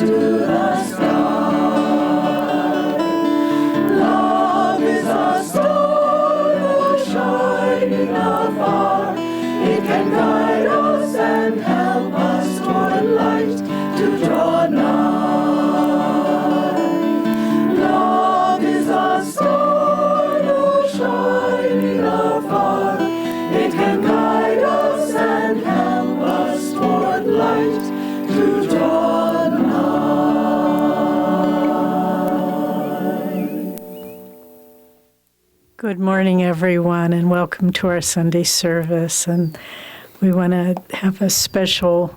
to the sky. Love is a star shining afar. It can guide us and help us toward light to draw nigh. Love is a star shining afar. It can guide us and help us toward light to draw nigh. Good morning, everyone, and welcome to our Sunday service. And we want to have a special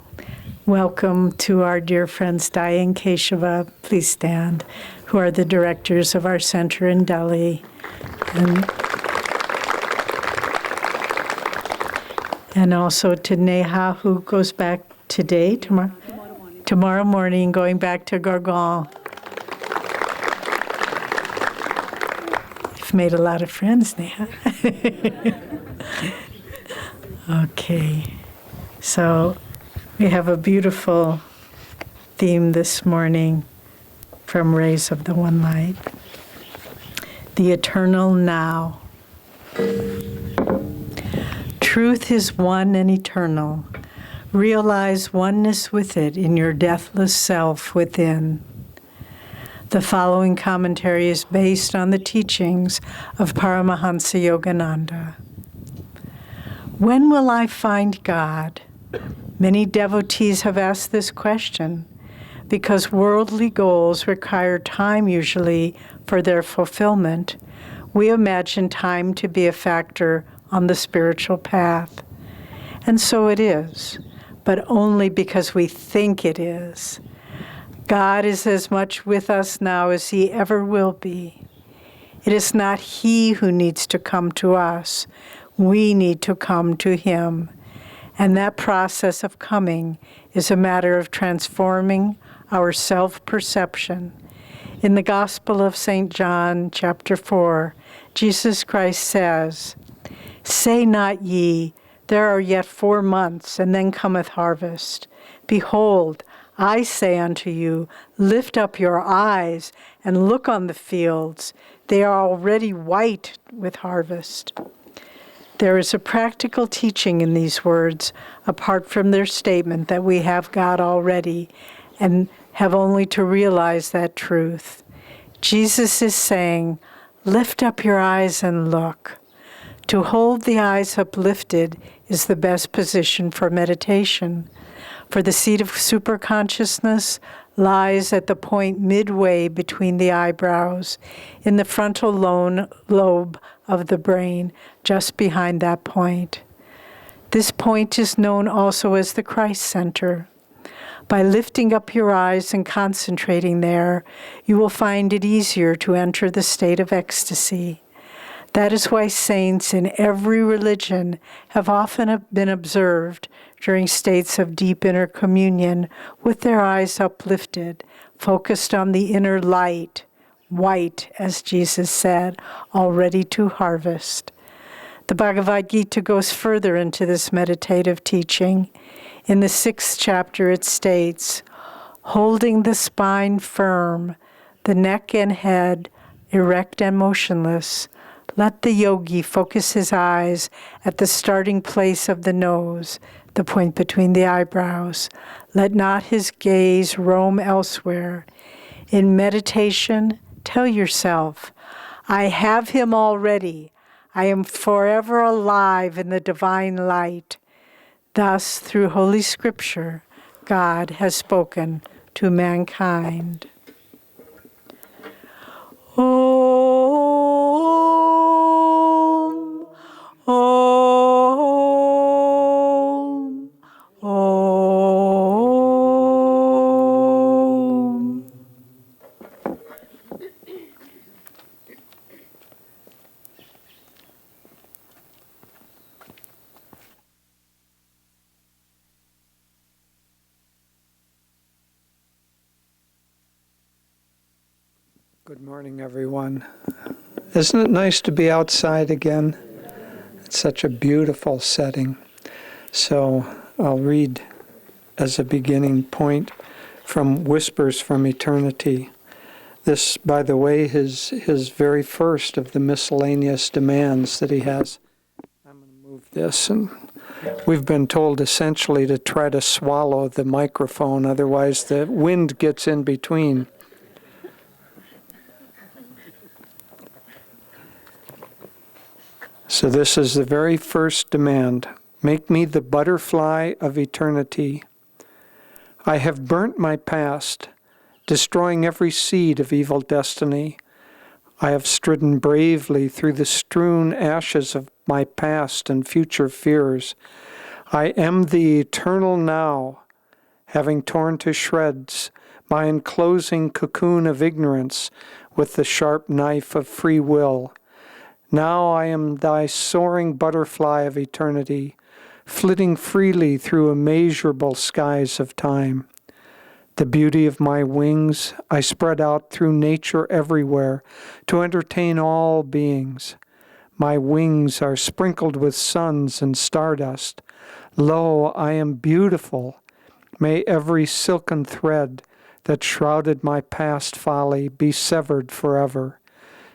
welcome to our dear friends Dai and Keshava, please stand, who are the directors of our center in Delhi. And also to Neha, who goes back today, tomorrow morning, going back to Gurgaon. You've made a lot of friends, Neha. Okay, so we have a beautiful theme this morning from Rays of the One Light. The eternal now. Truth is one and eternal. Realize oneness with it in your deathless self within. The following commentary is based on the teachings of Paramahansa Yogananda. When will I find God? Many devotees have asked this question because worldly goals require time usually for their fulfillment. We imagine time to be a factor on the spiritual path. And so it is, but only because we think it is. God is as much with us now as he ever will be. It is not he who needs to come to us. We need to come to him. And that process of coming is a matter of transforming our self-perception. In the Gospel of St. John, chapter 4, Jesus Christ says, "Say not ye, there are yet 4 months, and then cometh harvest. Behold, I say unto you, lift up your eyes and look on the fields. They are already white with harvest." There is a practical teaching in these words, apart from their statement that we have God already and have only to realize that truth. Jesus is saying, lift up your eyes and look. To hold the eyes uplifted is the best position for meditation, for the seat of superconsciousness lies at the point midway between the eyebrows, in the frontal lobe of the brain, just behind that point. This point is known also as the Christ Center. By lifting up your eyes and concentrating there, you will find it easier to enter the state of ecstasy. That is why saints in every religion have often been observed during states of deep inner communion with their eyes uplifted, focused on the inner light, white, as Jesus said, already to harvest. The Bhagavad Gita goes further into this meditative teaching. In the 6th chapter it states, holding the spine firm, the neck and head erect and motionless, let the yogi focus his eyes at the starting place of the nose, the point between the eyebrows. Let not his gaze roam elsewhere. In meditation, tell yourself, I have him already. I am forever alive in the divine light. Thus, through Holy Scripture, God has spoken to mankind. Om, Om, Om. Good morning, everyone. Isn't it nice to be outside again? It's such a beautiful setting. So I'll read as a beginning point from Whispers from Eternity. This, by the way, is his very first of the miscellaneous demands that he has. I'm going to move this, and we've been told essentially to try to swallow the microphone, otherwise the wind gets in between. So this is the very first demand. Make me the butterfly of eternity. I have burnt my past, destroying every seed of evil destiny. I have stridden bravely through the strewn ashes of my past and future fears. I am the eternal now, having torn to shreds my enclosing cocoon of ignorance with the sharp knife of free will. Now I am thy soaring butterfly of eternity, flitting freely through immeasurable skies of time. The beauty of my wings I spread out through nature everywhere to entertain all beings. My wings are sprinkled with suns and stardust. Lo, I am beautiful. May every silken thread that shrouded my past folly be severed forever.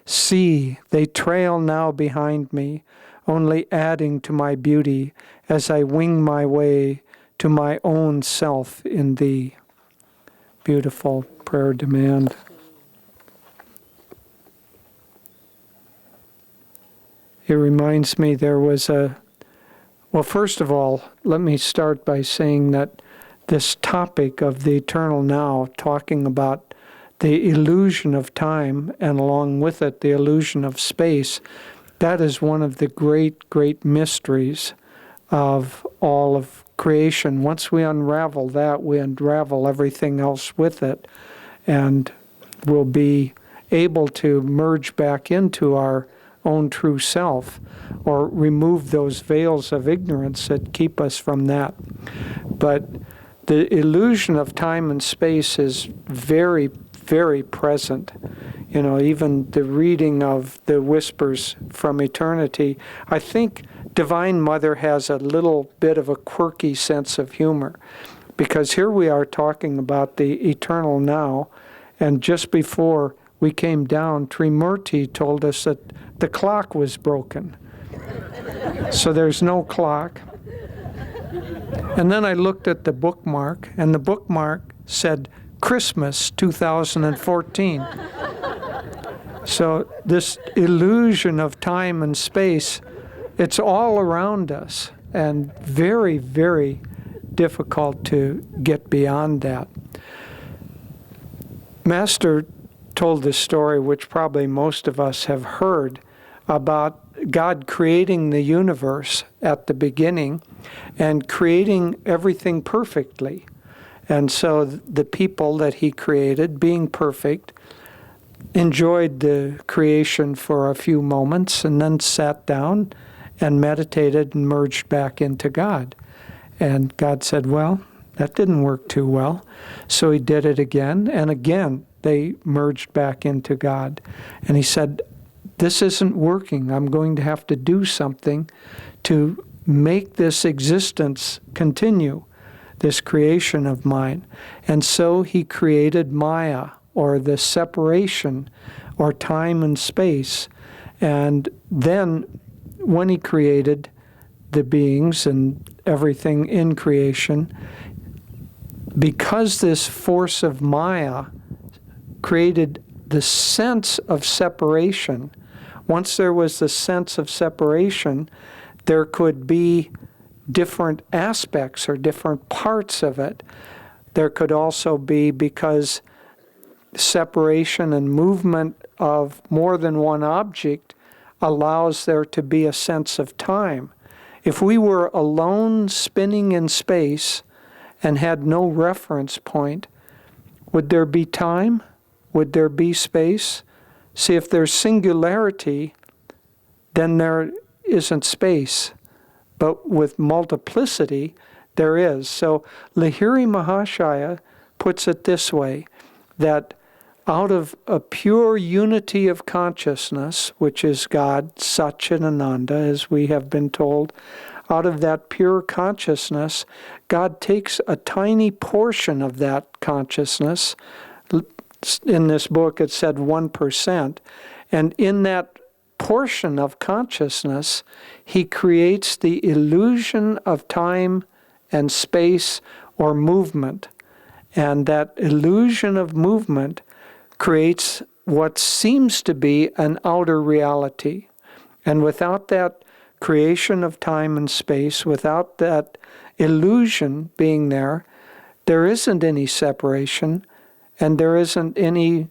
See, they trail now behind me, only adding to my beauty as I wing my way to my own self in thee. Beautiful prayer demand. It reminds me there was well, first of all, let me start by saying that this topic of the eternal now, talking about the illusion of time and along with it the illusion of space, that is one of the great, great mysteries of all of creation. Once we unravel that, we unravel everything else with it, and we'll be able to merge back into our own true self, or remove those veils of ignorance that keep us from that. But the illusion of time and space is very, very present. You know, even the reading of the Whispers from Eternity, I think Divine Mother has a little bit of a quirky sense of humor, because here we are talking about the eternal now, and just before we came down, Trimurti told us that the clock was broken. So there's no clock. And then I looked at the bookmark, and the bookmark said Christmas 2014. So this illusion of time and space, it's all around us, and very, very difficult to get beyond that. Master told this story, which probably most of us have heard, about God creating the universe at the beginning and creating everything perfectly. And so the people that he created, being perfect, enjoyed the creation for a few moments and then sat down and meditated and merged back into God. And God said, well, that didn't work too well. So he did it again, and again they merged back into God. And he said, this isn't working. I'm going to have to do something to make this existence continue, this creation of mine. And so he created Maya, or the separation, or time and space. And then when he created the beings and everything in creation, because this force of Maya created the sense of separation, once there was the sense of separation, there could be different aspects or different parts of it. There could also be, because separation and movement of more than one object allows there to be a sense of time. If we were alone spinning in space and had no reference point, would there be time? Would there be space? See, if there's singularity, then there isn't space. But with multiplicity, there is. So Lahiri Mahashaya puts it this way, that out of a pure unity of consciousness, which is God, Sat and Ananda, as we have been told, out of that pure consciousness, God takes a tiny portion of that consciousness. In this book it said 1%. And in that portion of consciousness, he creates the illusion of time and space or movement. And that illusion of movement creates what seems to be an outer reality. And without that creation of time and space, without that illusion being there, there isn't any separation and there isn't any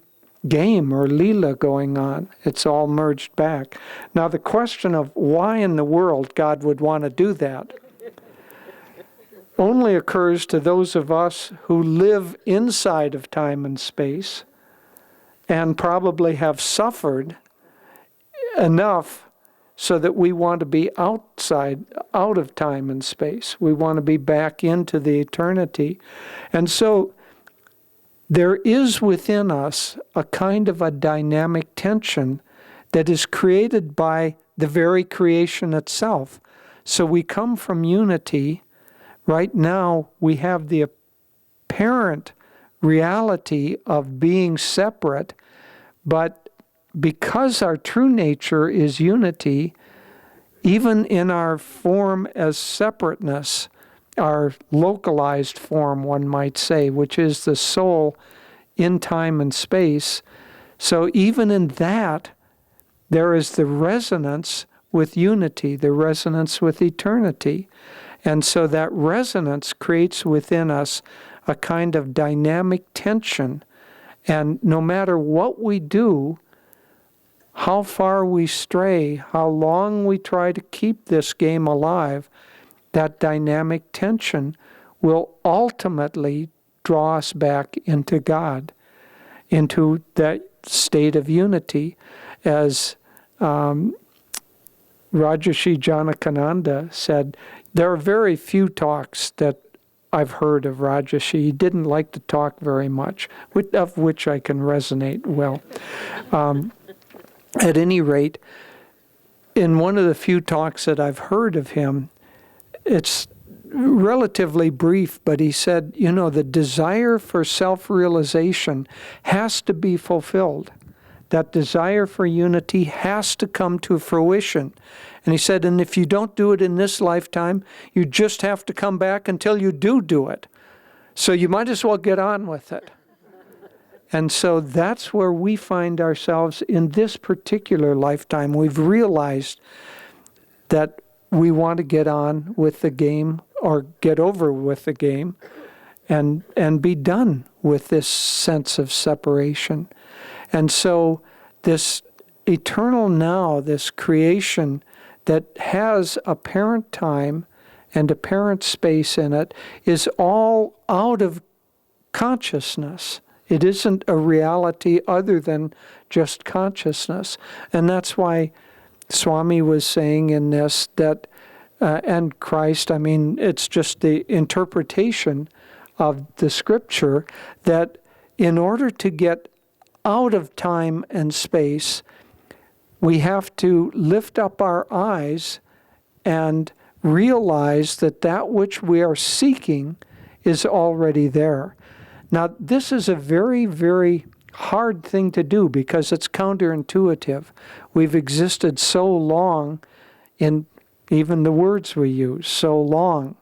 game or lila going on. It's all merged back. Now the question of why in the world God would want to do that only occurs to those of us who live inside of time and space and probably have suffered enough so that we want to be outside, out of time and space. We want to be back into the eternity. And so there is within us a kind of a dynamic tension that is created by the very creation itself. So we come from unity. Right now we have the apparent reality of being separate, but because our true nature is unity, even in our form as separateness, our localized form, one might say, which is the soul in time and space. So even in that, there is the resonance with unity, the resonance with eternity. And so that resonance creates within us a kind of dynamic tension. And no matter what we do, how far we stray, how long we try to keep this game alive, that dynamic tension will ultimately draw us back into God, into that state of unity. As Rajarshi Janakananda said, there are very few talks that I've heard of Rajarshi. He didn't like to talk very much, of which I can resonate well. At any rate, in one of the few talks that I've heard of him, it's relatively brief, but he said, the desire for self-realization has to be fulfilled. That desire for unity has to come to fruition. And he said, and if you don't do it in this lifetime, you just have to come back until you do it. So you might as well get on with it. And so that's where we find ourselves in this particular lifetime. We've realized that we want to get on with the game or get over with the game and be done with this sense of separation. And so this eternal now, this creation that has apparent time and apparent space in it, is all out of consciousness. It isn't a reality other than just consciousness. And that's why Swami was saying in this that, and Christ, it's just the interpretation of the scripture, that in order to get out of time and space, we have to lift up our eyes and realize that that which we are seeking is already there. Now, this is a very, very hard thing to do because it's counterintuitive. We've existed so long in even the words we use, so long,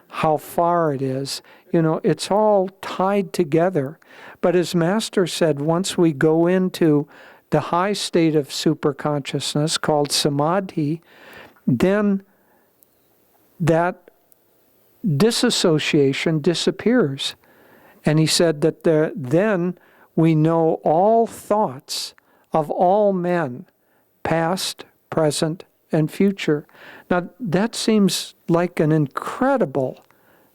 how far it is. It's all tied together. But as Master said, once we go into the high state of superconsciousness called samadhi, then that disassociation disappears. And he said that then we know all thoughts of all men, past, present, and future. Now, that seems like an incredible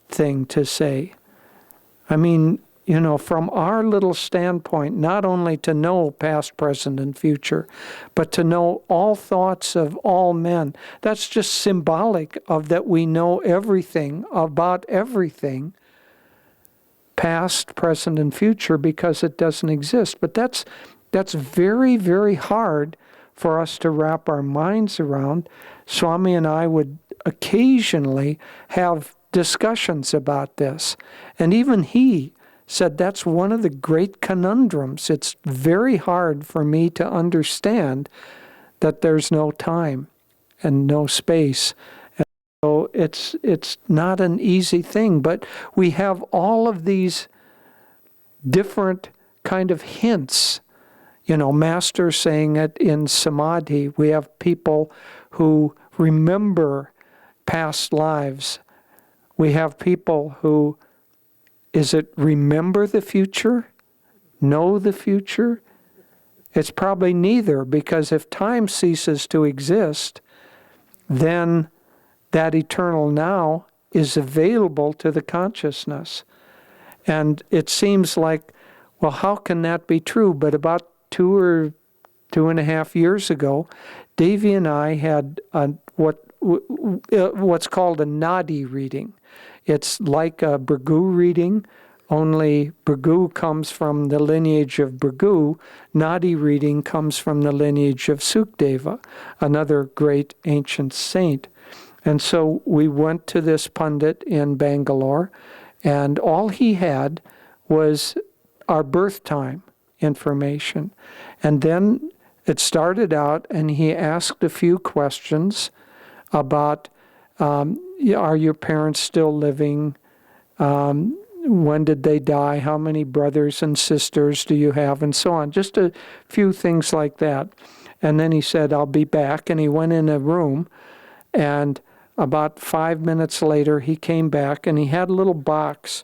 thing to say. From our little standpoint, not only to know past, present, and future, but to know all thoughts of all men. That's just symbolic of that we know everything about everything, past, present, and future, because it doesn't exist. But that's very, very hard for us to wrap our minds around. Swami and I would occasionally have discussions about this. And even he said that's one of the great conundrums. It's very hard for me to understand that there's no time and no space. And so it's not an easy thing, but we have all of these different kind of hints. Master saying it in Samadhi. We have people who remember past lives. We have people who, is it remember the future? Know the future? It's probably neither, because if time ceases to exist, then that eternal now is available to the consciousness. And it seems like, well, how can that be true? But about 2.5 years ago, Davy and I had what's called a nadi reading. It's like a Bhrigu reading, only Bhrigu comes from the lineage of Bhrigu. Nadi reading comes from the lineage of Sukdeva, another great ancient saint. And so we went to this pundit in Bangalore, and all he had was our birth time information. And then it started out, and he asked a few questions about, are your parents still living? When did they die? How many brothers and sisters do you have? And so on. Just a few things like that. And then he said, I'll be back. And he went in a room, and about 5 minutes later, he came back, and he had a little box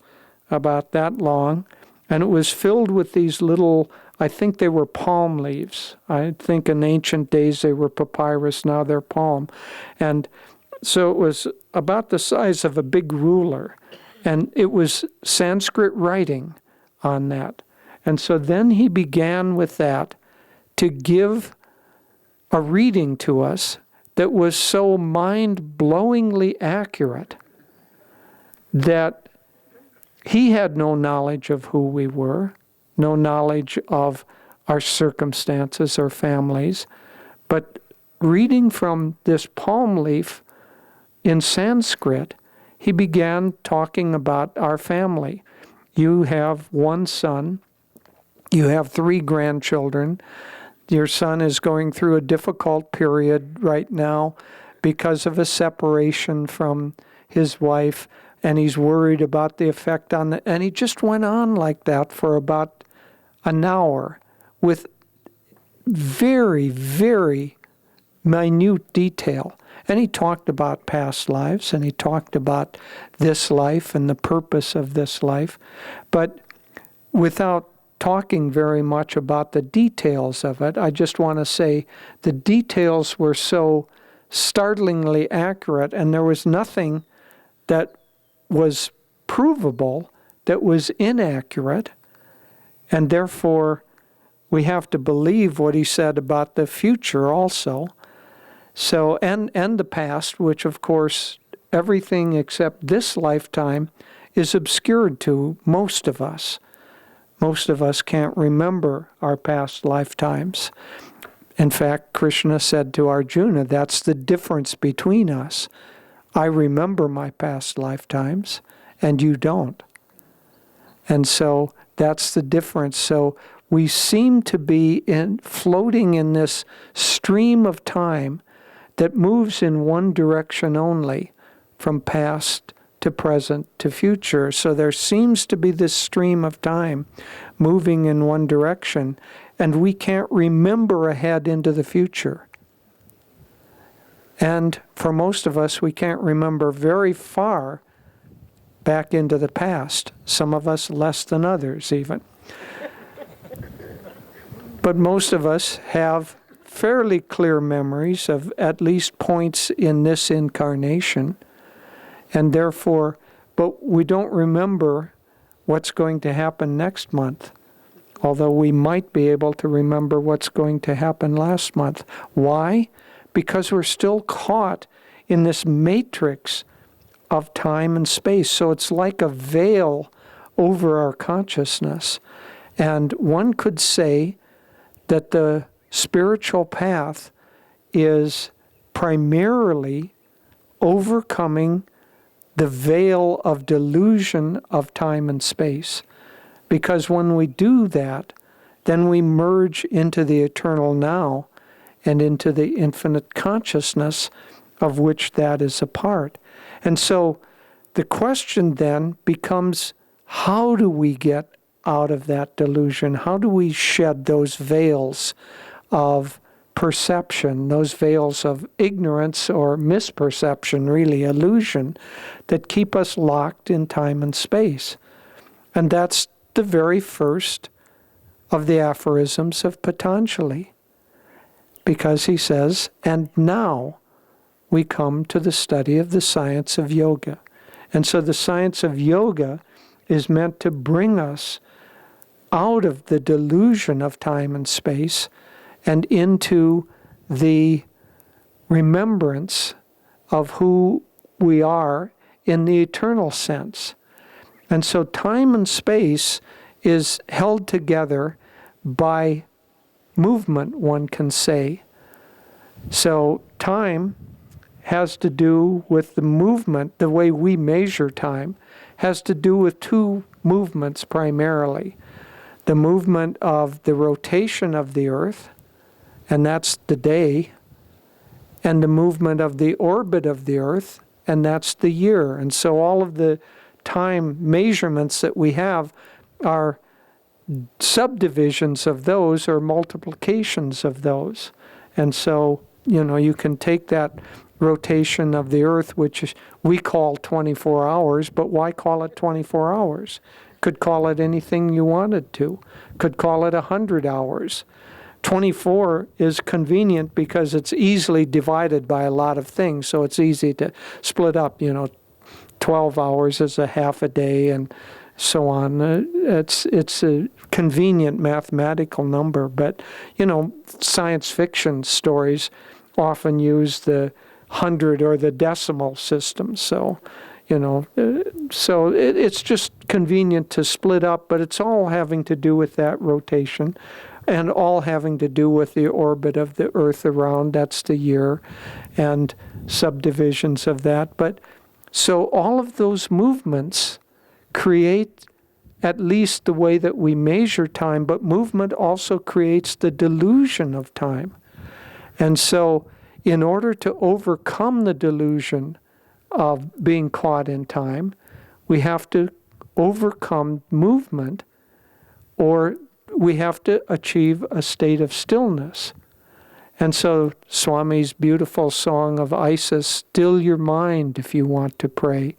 about that long, and it was filled with these little, I think they were palm leaves. I think in ancient days they were papyrus, now they're palm. And so it was about the size of a big ruler, and it was Sanskrit writing on that. And so then he began with that to give a reading to us that was so mind-blowingly accurate that he had no knowledge of who we were, no knowledge of our circumstances or families, but reading from this palm leaf in Sanskrit, he began talking about our family. You have one son, you have 3 grandchildren. Your son is going through a difficult period right now because of a separation from his wife, and he's worried about the effect on and he just went on like that for about an hour with very, very minute detail. And he talked about past lives, and he talked about this life and the purpose of this life, but without talking very much about the details of it. I just want to say the details were so startlingly accurate, and there was nothing that was provable that was inaccurate, and therefore we have to believe what he said about the future also. So, and the past, which of course everything except this lifetime is obscured to most of us. Most of us can't remember our past lifetimes. In fact, Krishna said to Arjuna, that's the difference between us. I remember my past lifetimes, and you don't. And so that's the difference. So we seem to be floating in this stream of time that moves in one direction only, from past to present to future. So there seems to be this stream of time moving in one direction, and we can't remember ahead into the future. And for most of us, we can't remember very far back into the past, some of us less than others even. But most of us have fairly clear memories of at least points in this incarnation, and therefore, but we don't remember what's going to happen next month, although we might be able to remember what's going to happen last month. Why? Because we're still caught in this matrix of time and space. So it's like a veil over our consciousness. And one could say that the spiritual path is primarily overcoming the veil of delusion of time and space. Because when we do that, then we merge into the eternal now and into the infinite consciousness of which that is a part. And so the question then becomes, how do we get out of that delusion? How do we shed those veils of perception, those veils of ignorance or misperception, really illusion, that keep us locked in time and space? And that's the very first of the aphorisms of Patanjali, because he says, and now we come to the study of the science of yoga. And so the science of yoga is meant to bring us out of the delusion of time and space and into the remembrance of who we are in the eternal sense. And so time and space is held together by movement, one can say. So time has to do with the movement, the way we measure time, has to do with two movements primarily. The movement of the rotation of the earth, and that's the day, and the movement of the orbit of the earth, and that's the year. And so all of the time measurements that we have are subdivisions of those or multiplications of those. And so, you can take that rotation of the earth, which we call 24 hours, but why call it 24 hours? Could call it anything you wanted to. Could call it 100 hours. 24 is convenient because it's easily divided by a lot of things, so it's easy to split up, 12 hours is a half a day and so on. It's a convenient mathematical number, but, science fiction stories often use the 100 or the decimal system, so it's just convenient to split up, but it's all having to do with that rotation and all having to do with the orbit of the earth around, that's the year, and subdivisions of that. But so all of those movements create at least the way that we measure time, but movement also creates the delusion of time. And so in order to overcome the delusion of being caught in time, we have to overcome movement, or we have to achieve a state of stillness. And so Swami's beautiful song of Isis, still your mind if you want to pray,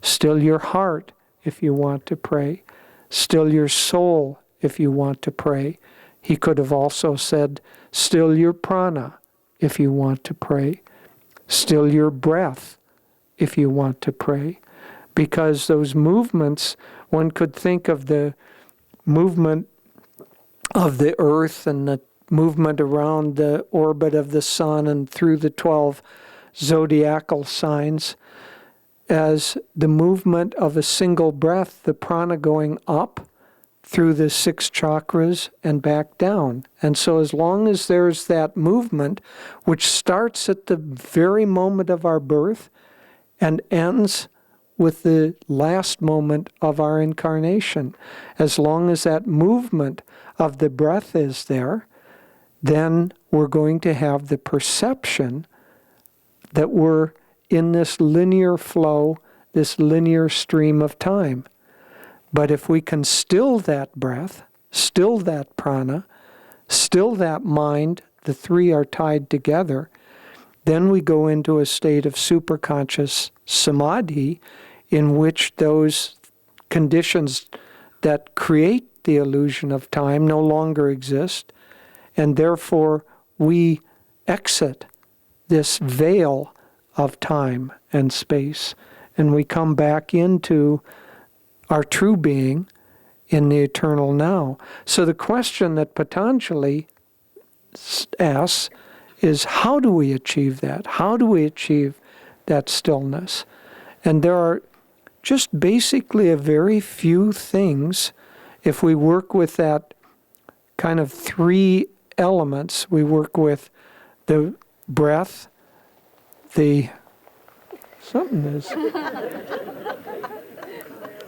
still your heart if you want to pray, still your soul if you want to pray. He could have also said, still your prana if you want to pray, still your breath if you want to pray. Because those movements, one could think of the movement of the earth and the movement around the orbit of the sun and through the 12 zodiacal signs as the movement of a single breath, the prana going up through the 6 chakras and back down. And so as long as there's that movement, which starts at the very moment of our birth and ends with the last moment of our incarnation, as long as that movement of the breath is there, then we're going to have the perception that we're in this linear flow, this linear stream of time. But if we can still that breath, still that prana, still that mind, the three are tied together, then we go into a state of superconscious samadhi in which those conditions that create the illusion of time no longer exist, and therefore we exit this veil of time and space, and we come back into our true being in the eternal now. So the question that Patanjali asks is, how do we achieve that? How do we achieve that stillness? And there are just basically a very few things. If we work with that kind of 3 elements, we work with the breath, the Something is.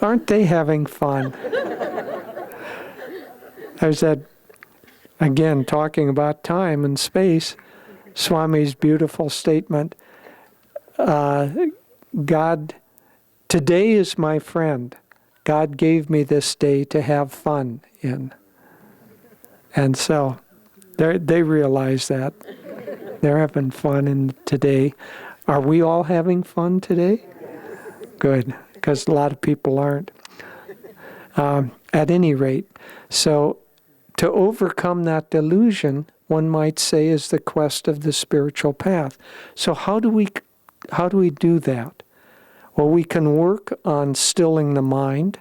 Aren't they having fun? There's that, again, talking about time and space, Swami's beautiful statement, God, today is my friend. God gave me this day to have fun in. And so they realize that. They're having fun in today. Are we all having fun today? Good, because a lot of people aren't. At any rate, so to overcome that delusion, one might say, is the quest of the spiritual path. So how do we do that? Well, we can work on stilling the mind,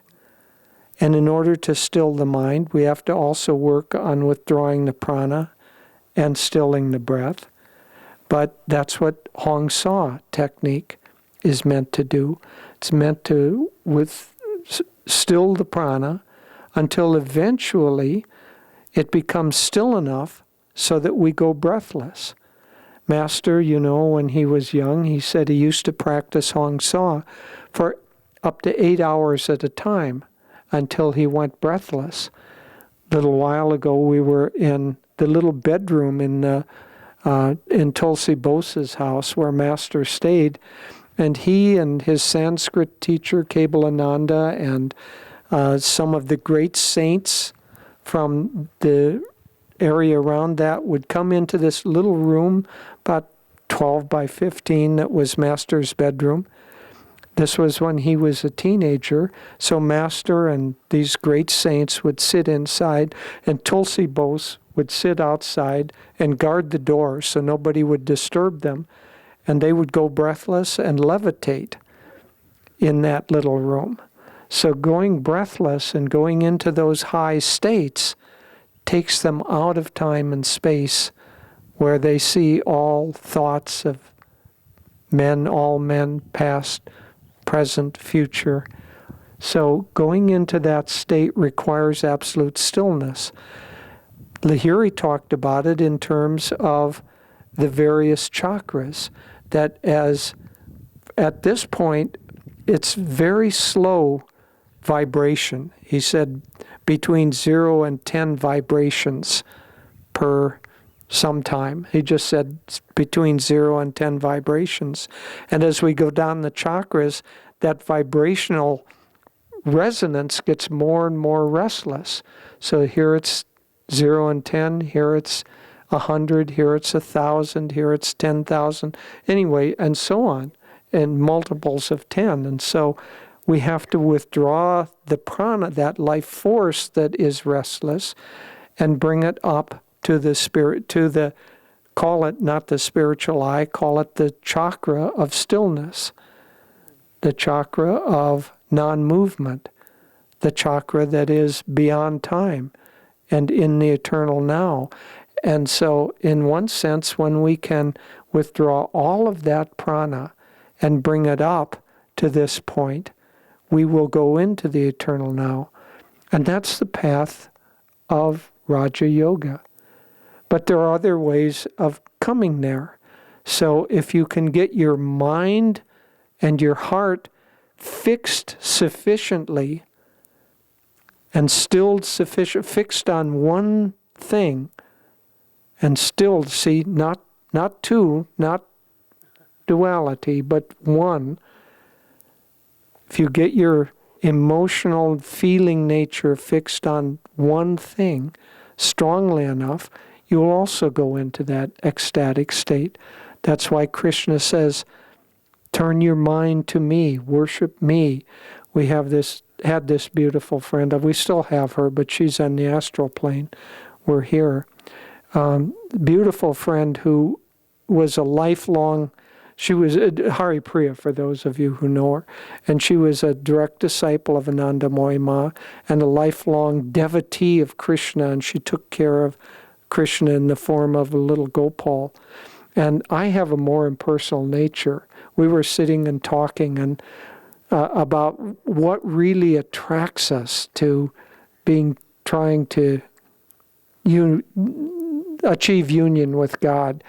and in order to still the mind, we have to also work on withdrawing the prana and stilling the breath. But that's what Hong Sa technique is meant to do. It's meant to still the prana until eventually it becomes still enough so that we go breathless. Master, when he was young, he said he used to practice Hong Sa for up to 8 hours at a time until he went breathless. A little while ago, we were in the little bedroom in Tulsi Bose's house where Master stayed, and he and his Sanskrit teacher, Ananda, and some of the great saints from the area around that would come into this little room, about 12 by 15, that was Master's bedroom. This was when he was a teenager, so Master and these great saints would sit inside, and Tulsi Bose would sit outside and guard the door so nobody would disturb them, and they would go breathless and levitate in that little room. So going breathless and going into those high states takes them out of time and space, where they see all thoughts of men, all men, past, present, future. So going into that state requires absolute stillness. Lahiri talked about it in terms of the various chakras, that at this point, it's very slow vibration. He said between 0 and 10 vibrations per sometime. He just said between 0 and 10 vibrations. And as we go down the chakras, that vibrational resonance gets more and more restless. So here it's 0 and 10, here it's 100, here it's 1,000, here it's 10,000, anyway, and so on, and multiples of 10. And so we have to withdraw the prana, that life force that is restless, and bring it up to the spirit, call it not the spiritual eye, call it the chakra of stillness, the chakra of non-movement, the chakra that is beyond time and in the eternal now. And so in one sense, when we can withdraw all of that prana and bring it up to this point, we will go into the eternal now. And that's the path of Raja Yoga. But there are other ways of coming there. So if you can get your mind and your heart fixed sufficiently and stilled fixed on one thing, and stilled, see, not two, not duality, but one. If you get your emotional feeling nature fixed on one thing strongly enough, you will also go into that ecstatic state. That's why Krishna says, turn your mind to me, worship me. We had this beautiful friend, we still have her, but she's on the astral plane. We're here. Beautiful friend who was a lifelong, she was Hari Priya, for those of you who know her, and she was a direct disciple of Ananda Ma and a lifelong devotee of Krishna, and she took care of Krishna in the form of a little Gopal. And I have a more impersonal nature. We were sitting and talking and about what really attracts us to trying to achieve union with God.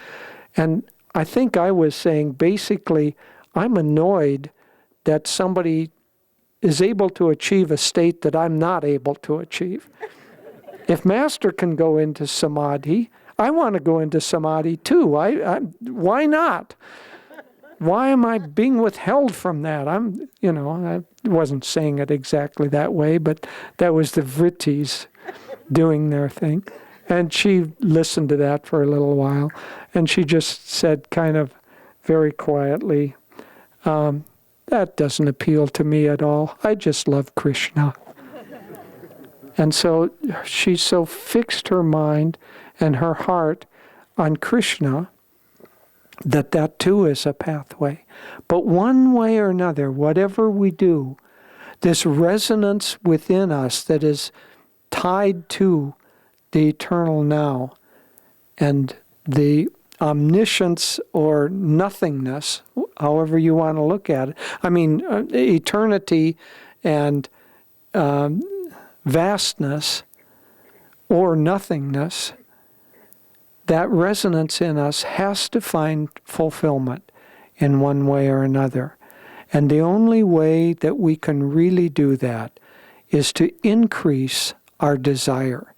And I think I was saying, basically, I'm annoyed that somebody is able to achieve a state that I'm not able to achieve. If Master can go into samadhi, I want to go into samadhi too. Why not? Why am I being withheld from that? I wasn't saying it exactly that way, but that was the vrittis doing their thing. And she listened to that for a little while, and she just said kind of very quietly, that doesn't appeal to me at all. I just love Krishna. And so she so fixed her mind and her heart on Krishna that too is a pathway. But one way or another, whatever we do, this resonance within us that is tied to the eternal now and the omniscience or nothingness, however you want to look at it. I mean, eternity and vastness or nothingness, that resonance in us has to find fulfillment in one way or another. And the only way that we can really do that is to increase our desire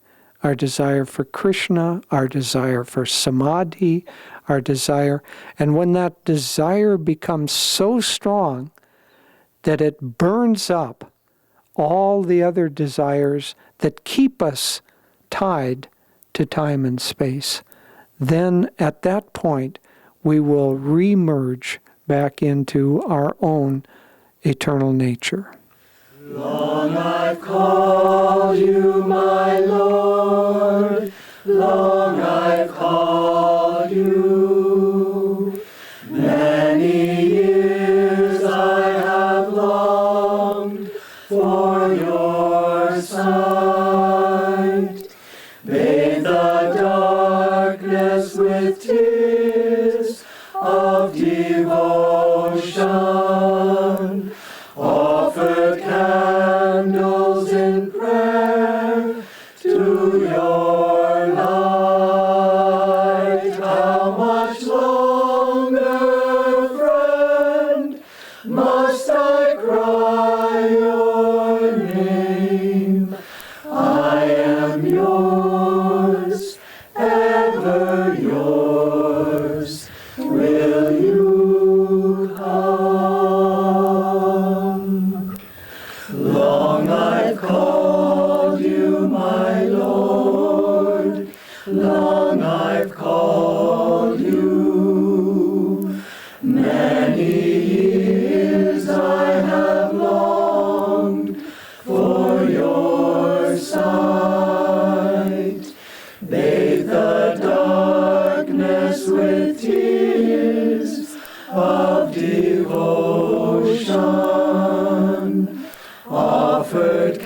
for Krishna, our desire for samadhi, our desire. And when that desire becomes so strong that it burns up all the other desires that keep us tied to time and space, then at that point we will re-merge back into our own eternal nature. Long I've called you, my Lord, long I've called you. Many years I have longed for your sight. Bathe the darkness with tears of devotion, offered candles in prayer to your light. How much longer, friend, must I cry your name? I am yours, ever yours. Will you come? Long I've called you, my Lord, long I've called you. Many years I have longed for your sight. Bathe the darkness with tears of devotion, offered